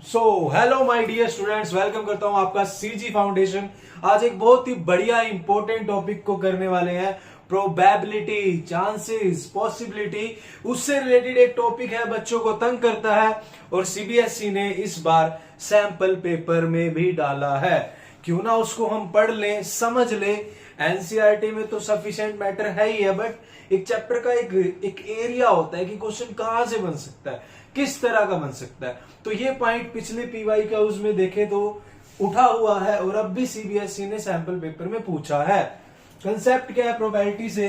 Hello my dear students, welcome करता हूं आपका सीजी फाउंडेशन। आज एक बहुत ही बढ़िया इंपॉर्टेंट टॉपिक को करने वाले हैं। प्रोबेबिलिटी, चांसेस, पॉसिबिलिटी, उससे रिलेटेड एक टॉपिक है, बच्चों को तंग करता है और सीबीएसई ने इस बार सैंपल पेपर में भी डाला है। क्यों ना उसको हम पढ़ लें, समझ लें। एनसीईआरटी में तो सफिशिएंट मैटर है ही है, बट एक चैप्टर का एक एरिया होता है कि क्वेश्चन कहां से बन सकता है, किस तरह का बन सकता है। तो ये पॉइंट पिछले पीवाई का उसमें देखे तो उठा हुआ है और अब भी सीबीएसई ने सैंपल पेपर में पूछा है। कंसेप्ट क्या है प्रोबेबिलिटी से?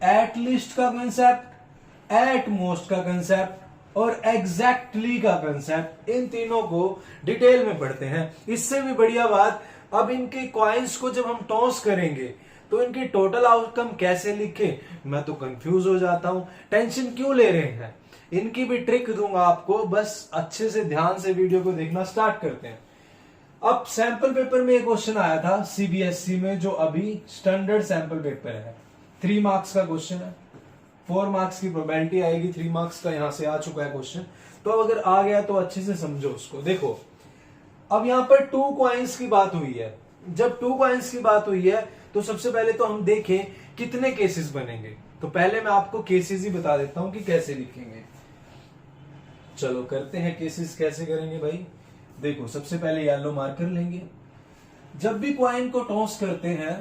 एट लीस्ट का कंसेप्ट, एट मोस्ट का कंसेप्ट और एग्जैक्टली का कंसेप्ट। इन तीनों को डिटेल में पढ़ते हैं। इससे भी बढ़िया बात, अब इनके कॉइन्स को जब हम टॉस करेंगे तो इनके टोटल आउटकम कैसे लिखें, मैं तो कंफ्यूज हो जाता हूं। टेंशन क्यों ले रहे हैं, इनकी भी ट्रिक दूंगा आपको। बस अच्छे से ध्यान से वीडियो को देखना स्टार्ट करते हैं। अब सैंपल पेपर में एक क्वेश्चन आया था सीबीएसई में, जो अभी स्टैंडर्ड सैंपल पेपर है। 3 मार्क्स का क्वेश्चन है। 4 मार्क्स की प्रोबेबिलिटी आएगी, 3 मार्क्स का यहां से आ चुका है क्वेश्चन। तो अब अगर आ गया तो अच्छे से समझो उसको। देखो, अब यहां पर 2 कॉइन्स की बात हुई है। जब 2 कॉइन्स की बात हुई है तो सबसे पहले तो हम देखें कितने केसेस बनेंगे। तो पहले मैं आपको केसेस ही बता देता हूं कि कैसे लिखेंगे। चलो करते हैं केसेस। कैसे करेंगे भाई? देखो, सबसे पहले येलो मार्कर लेंगे। जब भी क्वाइन को टॉस करते हैं,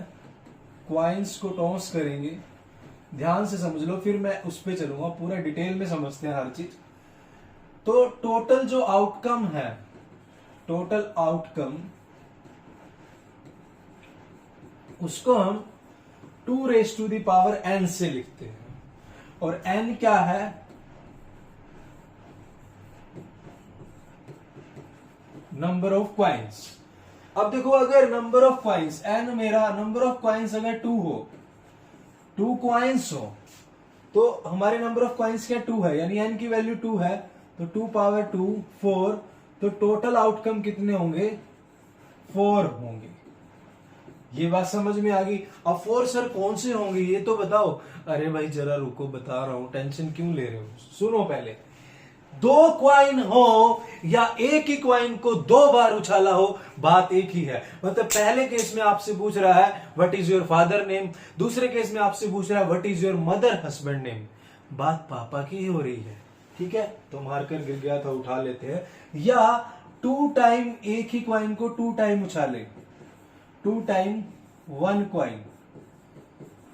क्वाइंस को टॉस करेंगे, ध्यान से समझ लो, फिर मैं उस पर चलूंगा। पूरा डिटेल में समझते हैं हर चीज। तो टोटल जो आउटकम है, टोटल आउटकम, उसको हम 2⁻n से लिखते हैं। और n क्या है? Number of coins. अब देखो, अगर नंबर ऑफ क्वाइंस n, मेरा नंबर ऑफ क्वाइंस अगर 2 हो, 2 क्वाइंस हो, तो हमारे नंबर ऑफ क्वाइंस क्या 2 है, यानी n की वैल्यू 2 है। तो 2 4, तो टोटल आउटकम कितने होंगे? 4 होंगे। ये बात समझ में आ गई। अब 4 सर कौन से होंगे ये तो बताओ। अरे भाई जरा रुको, बता रहा हूं, टेंशन क्यों ले रहे हो। सुनो पहले। 2 क्वाइन हो या एक ही क्वाइन को 2 बार उछाला हो, बात एक ही है। मतलब पहले केस में आपसे पूछ रहा है what is your father name, दूसरे केस में आपसे पूछ रहा है what is your mother husband name. बात पापा की ही हो रही है, ठीक है। तो मार्कर गिर गया था, उठा लेते हैं। या 2 टाइम एक ही क्वाइन को 2 टाइम उछाले, 2 टाइम 1 क्वाइन।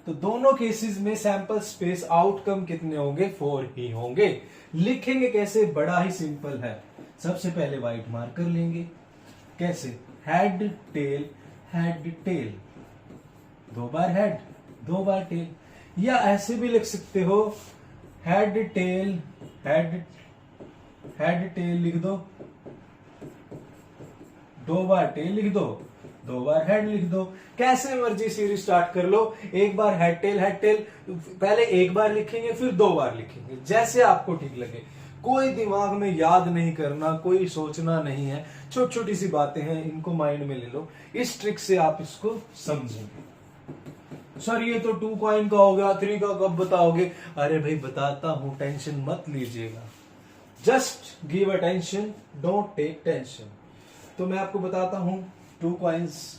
तो दोनों केसेस में सैंपल स्पेस आउटकम कितने होंगे? 4 ही होंगे। लिखेंगे कैसे? बड़ा ही सिंपल है। सबसे पहले व्हाइट मार्कर लेंगे। कैसे? हेड टेल, हेड टेल, 2 बार हेड, 2 बार टेल। या ऐसे भी लिख सकते हो, head tail, head, head tail लिख दो, 2 बार टेल लिख दो, 2 बार हेड लिख दो। कैसे मर्जी सीरीज स्टार्ट कर लो। एक बार हेड टेल, हेड टेल, पहले एक बार लिखेंगे फिर 2 बार लिखेंगे, जैसे आपको ठीक लगे। कोई दिमाग में याद नहीं करना, कोई सोचना नहीं है। छोटी छोटी सी बातें हैं, इनको माइंड में ले लो। इस ट्रिक से आप इसको समझेंगे। सर ये तो 2 कॉइन का हो गया, 3 का कब बताओगे? अरे भाई बताता हूं, टेंशन मत लीजिएगा। Just give attention, don't take tension. तो मैं आपको बताता हूं 2 कॉइन्स।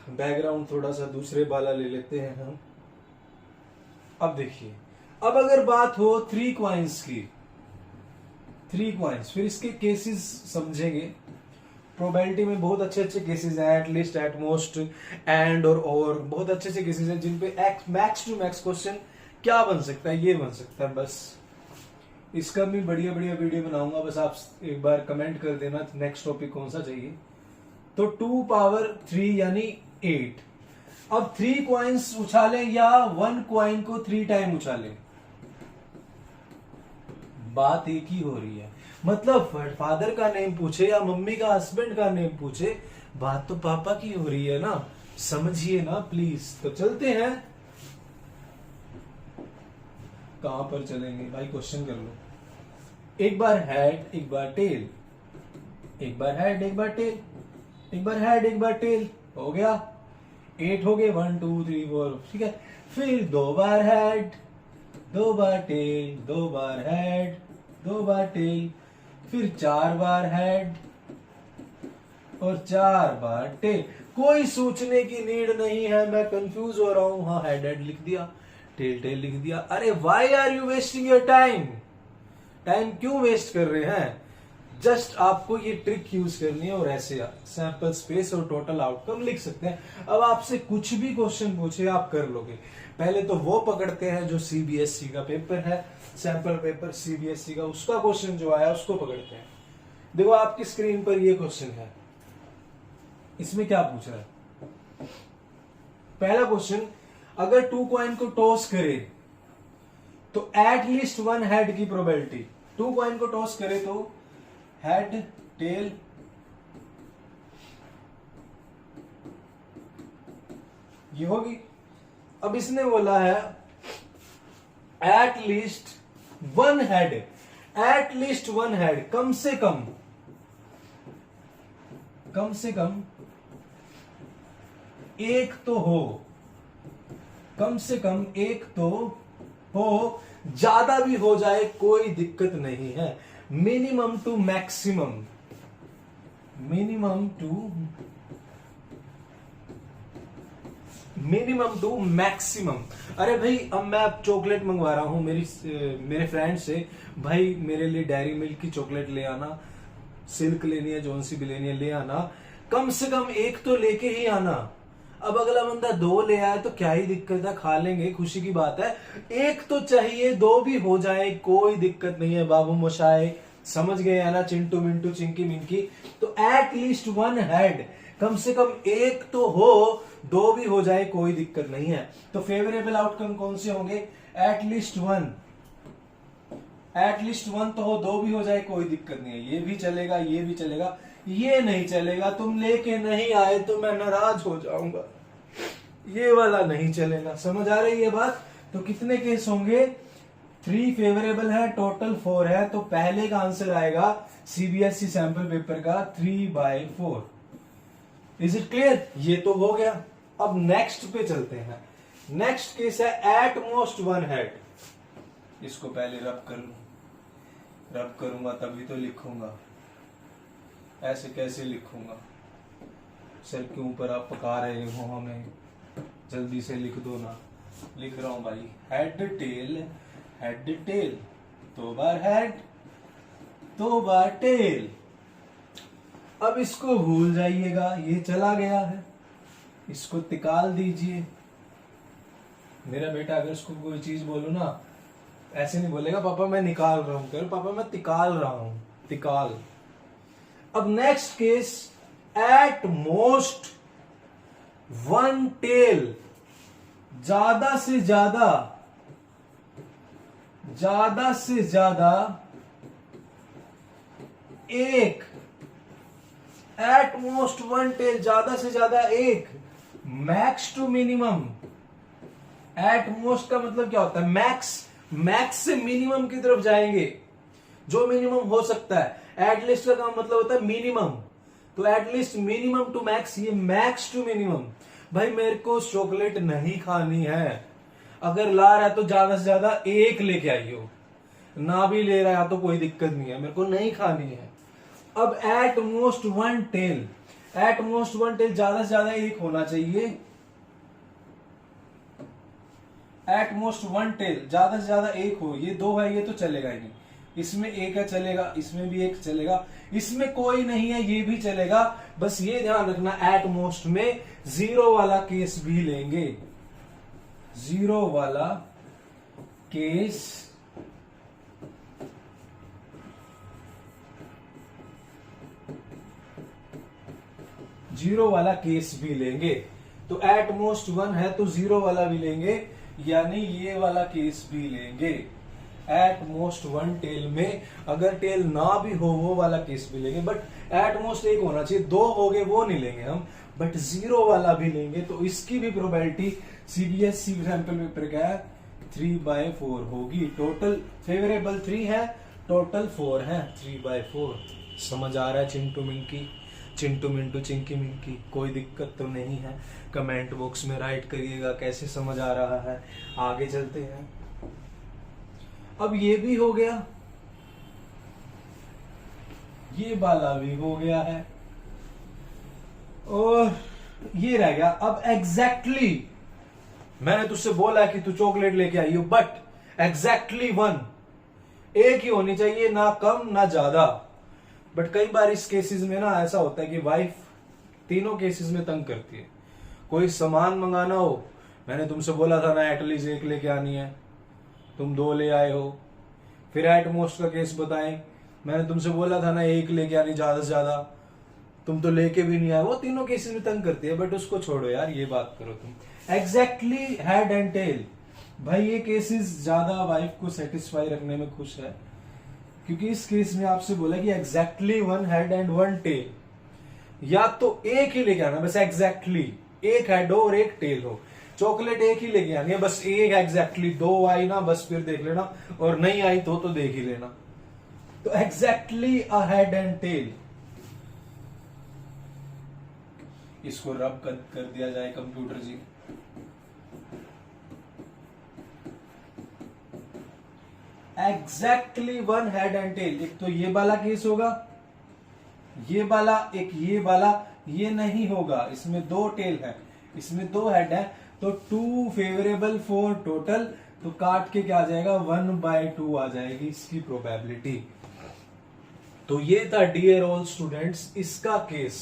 बैकग्राउंड थोड़ा सा दूसरे वाला ले लेते हैं हम। अब देखिए, अब अगर बात हो 3 कॉइन्स की, 3 कॉइन्स, फिर इसके केसेस समझेंगे। प्रोबेबिलिटी में बहुत अच्छे अच्छे केसेस हैं, at least, at most, and और बहुत अच्छे अच्छे केसेस हैं जिन पे मैक्स टू मैक्स क्वेश्चन क्या बन सकता है, ये बन सकता है। बस इसका भी बढ़िया बढ़िया वीडियो बनाऊंगा। बस आप एक बार कमेंट कर देना नेक्स्ट टॉपिक कौन सा चाहिए। तो 2 पावर 3 यानी 8। अब 3 क्वाइंस उछाले या 1 क्वाइन को 3 टाइम उछाले, बात एक ही हो रही है। मतलब फादर का नेम पूछे या मम्मी का, हस्बैंड का नेम पूछे, बात तो पापा की हो रही है ना। समझिए ना प्लीज। तो चलते हैं, कहां पर चलेंगे भाई? क्वेश्चन कर लो। एक बार हेड, एक बार टेल, एक बार हेड, एक बार टेल, एक बार हेड, एक बार टेल, हो गया 8 हो गए। 1 2 3 4, ठीक है। फिर 2 बार हेड, 2 बार टेल, 2 बार हेड, 2 बार टेल, फिर 4 बार हेड और 4 बार टेल। कोई सोचने की नीड नहीं है, मैं कंफ्यूज हो रहा हूं, हाँ हेड हेड लिख दिया, टेल टेल लिख दिया। अरे why are you wasting your time? Time क्यों वेस्ट कर रहे हैं? जस्ट आपको ये ट्रिक यूज करनी है और ऐसे सैंपल स्पेस और टोटल आउटकम लिख सकते हैं। अब आपसे कुछ भी क्वेश्चन पूछे आप कर लोगे। पहले तो वो पकड़ते हैं जो सीबीएसई का पेपर है, सैंपल पेपर सीबीएसई का, उसका क्वेश्चन जो आया उसको पकड़ते हैं। देखो आपकी स्क्रीन पर ये क्वेश्चन है, इसमें क्या पूछ रहा है? पहला क्वेश्चन, अगर 2 कॉइन को टॉस करे तो एटलीस्ट 1 हेड की प्रोबेबिलिटी। 2 कॉइन को टॉस करे तो हेड टेल ये होगी। अब इसने बोला है एटलीस्ट 1 हेड, एटलीस्ट 1 हेड, कम से कम एक तो हो, कम से कम एक तो हो, ज्यादा भी हो जाए कोई दिक्कत नहीं है। Minimum to maximum, minimum to maximum. अरे भाई अब मैं अब चॉकलेट मंगवा रहा हूं मेरे फ्रेंड से, भाई मेरे लिए डेयरी मिल्क की चॉकलेट ले आना, सिल्क लेनी है, जौन सी भी लेनी है ले आना, कम से कम एक तो लेके ही आना। अब अगला बंदा 2 ले आए तो क्या ही दिक्कत है, खा लेंगे, खुशी की बात है। एक तो चाहिए, 2 भी हो जाए कोई दिक्कत नहीं है बाबू मोशाए, समझ गए है ना चिंटू मिंटू चिंकी मिंकी। तो एटलीस्ट 1 हेड, कम से कम एक तो हो, 2 भी हो जाए कोई दिक्कत नहीं है। तो फेवरेबल आउटकम कौन से होंगे? एटलीस्ट 1, एटलीस्ट 1 तो हो, 2 भी हो जाए कोई दिक्कत नहीं है। ये भी चलेगा, ये भी चलेगा, ये नहीं चलेगा, तुम लेके नहीं आए तो मैं नाराज हो जाऊंगा, ये वाला नहीं चलेगा। समझ आ रही है बात? तो कितने केस होंगे? 3 फेवरेबल है, टोटल 4 है, तो पहले का आंसर आएगा सीबीएसई सैंपल पेपर का 3/4। Is it clear? ये तो हो गया। अब नेक्स्ट पे चलते हैं। नेक्स्ट केस है एट मोस्ट 1 हेड। इसको पहले रब कर लूं, रब करूंगा तभी तो लिखूंगा, ऐसे कैसे लिखूंगा? सर के ऊपर आप पका रहे हो हमें, जल्दी से लिख दो ना। लिख रहा हूं भाई, हेड टेल, हेड टेल, 2 बार हेड, 2 बार टेल। अब इसको भूल जाइएगा, ये चला गया है, इसको निकाल दीजिए। मेरा बेटा अगर उसको कोई चीज बोलू ना, ऐसे नहीं बोलेगा पापा मैं निकाल रहा हूं, करो पापा मैं तिकाल रहा हूं, तिकाल। अब next case, at most 1 tail, ज्यादा से ज्यादा एक, एट मोस्ट 1 टेल, ज्यादा से ज्यादा एक, max to minimum. At most का मतलब क्या होता है? मैक्स, मैक्स से मिनिमम की तरफ जाएंगे, जो मिनिमम हो सकता है। एटलीस्ट का मतलब होता है मिनिमम, तो एटलीस्ट मिनिमम टू मैक्स, ये मैक्स टू मिनिमम। भाई मेरे को चॉकलेट नहीं खानी है, अगर ला रहा है तो ज्यादा से ज्यादा एक लेके आइयो, ना भी ले रहा है तो कोई दिक्कत नहीं है, मेरे को नहीं खानी है। अब at most 1 tail, at most 1 tail, ज्यादा से ज्यादा एक होना चाहिए। एट मोस्ट 1 टेल, ज्यादा से ज्यादा एक हो, ये 2 है, ये तो चलेगा ही नहीं। इसमें एक है चलेगा, इसमें भी एक चलेगा, इसमें कोई नहीं है ये भी चलेगा। बस ये ध्यान रखना एट मोस्ट में 0 वाला केस भी लेंगे, 0 वाला केस भी लेंगे। तो एट मोस्ट 1 है तो 0 वाला भी लेंगे, यानी ये वाला केस भी लेंगे। एट मोस्ट 1 टेल में अगर टेल ना भी हो वो वाला केस भी लेंगे, बट एट मोस्ट एक होना चाहिए, 2 हो गए वो नहीं लेंगे हम, बट 0 वाला भी लेंगे। तो इसकी भी प्रोबेबिलिटी सीबीएसई सैंपल पेपर का 3/4 होगी। टोटल फेवरेबल 3 है, टोटल 4 है, 3/4। समझ आ रहा है चिंटू मिंकी, चिंटू मिंटू चिंकी मिंकी? कोई दिक्कत तो नहीं है? कमेंट बॉक्स में राइट करिएगा कैसे समझ आ रहा है। आगे चलते हैं। अब ये भी हो गया। ये वाला भी हो गया है, और ये रह गया। अब एग्जैक्टली मैंने तुझसे बोला कि तू चॉकलेट लेके आई हो, बट एग्जैक्टली 1 एक ही होनी चाहिए, ना कम ना ज्यादा। बट कई बार इस केसेस में ना ऐसा होता है कि वाइफ तीनों केसेस में तंग करती है। कोई सामान मंगाना हो, मैंने तुमसे बोला था ना एटलीस्ट 1 लेके आनी है, तुम 2 ले आए हो। फिर एट मोस्ट का केस बताएं, मैंने तुमसे बोला था ना 1 लेके आनी ज्यादा से ज्यादा, तुम तो लेके भी नहीं आए। वो तीनों केसेस में तंग करती है, बट उसको छोड़ो यार, ये बात करो तुम। एग्जैक्टली हेड एंड टेल, भाई ये केसेस ज्यादा वाइफ को सेटिस्फाई रखने में खुश है, क्योंकि इस केस में आपसे बोला कि एग्जैक्टली 1 हेड एंड 1 टेल, या तो एक ही लेके आना, बस एग्जैक्टली 1 हेड हो और 1 टेल हो। चॉकलेट एक ही लेके आनी है, बस एक एग्जैक्टली, 2 आई ना बस फिर देख लेना, और नहीं आई तो देख ही लेना। तो exactly a head and tail, इसको रब कर दिया जाए computer ji. Exactly 1 head and tail, एक तो ये वाला केस होगा, ये वाला, एक ये वाला, ये नहीं होगा, इसमें 2 टेल है, इसमें 2 हेड है, तो 2 फेवरेबल फॉर टोटल, तो काट के क्या आ जाएगा, 1/2 आ जाएगी इसकी प्रोबेबिलिटी। तो ये था डियर ऑल स्टूडेंट्स इसका केस।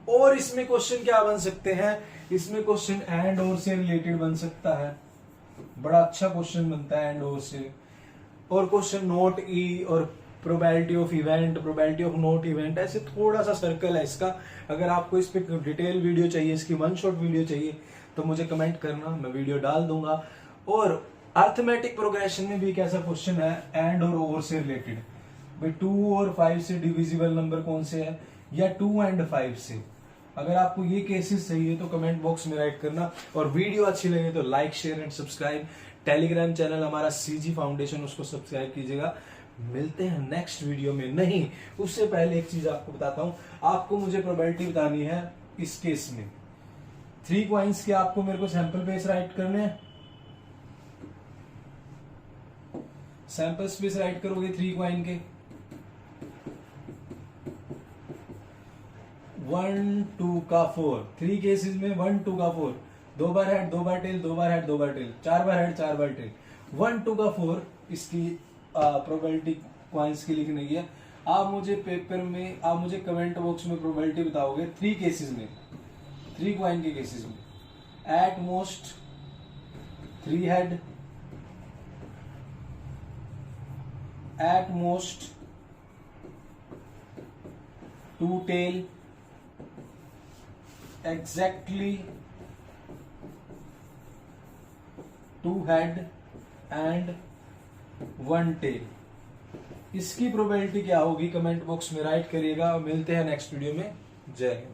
और इसमें क्वेश्चन क्या बन सकते हैं, इसमें क्वेश्चन एंड और से रिलेटेड बन सकता है, बड़ा अच्छा क्वेश्चन बनता है एंड और से। और क्वेश्चन नॉट ई और probability of event, probability of not event, ऐसे थोड़ा सा सर्कल है इसका। अगर आपको इस पे डिटेल वीडियो चाहिए, इसकी 1 शॉट वीडियो चाहिए, तो मुझे कमेंट करना, मैं वीडियो डाल दूंगा। और अर्थमेटिक प्रोग्रेशन में भी एक ऐसा क्वेश्चन है एंड और से रिलेटेड, भाई 2 और 5 से डिविजिबल नंबर कौन से है, या 2 एंड 5 से। अगर आपको ये केसेस चाहिए तो कमेंट बॉक्स में राइट करना, और वीडियो अच्छी लगे तो like share and subscribe. Telegram channel हमारा सीजी फाउंडेशन, उसको सब्सक्राइब कीजिएगा। मिलते हैं नेक्स्ट वीडियो में। नहीं, उससे पहले एक चीज आपको बताता हूं, आपको मुझे प्रोबेबिलिटी बतानी है इस केस में। 3 कॉइन्स के आपको मेरे को सैंपल पेज राइट करने हैं, सैंपल स्पेस राइट करोगे 3 कॉइन के, 1 2 का 4, 3 केसेस में 1 2 का 4, 2 बार हेड 2 बार टेल, 2 बार हेड 2 बार टेल, 4 बार हेड 4 बार टेल, 1 2 का 4 इसकी प्रोबेबिलिटी कॉइन्स की लिखने की है। आप मुझे पेपर में, आप मुझे कमेंट बॉक्स में प्रोबेबिलिटी बताओगे 3 केसेस में, 3 कॉइन के केसेस में, at most 3 head, at most 2 tail, exactly 2 head and 1 tail. इसकी प्रोबेबिलिटी क्या होगी कमेंट बॉक्स में राइट करिएगा। मिलते हैं नेक्स्ट वीडियो में। जय हिंद।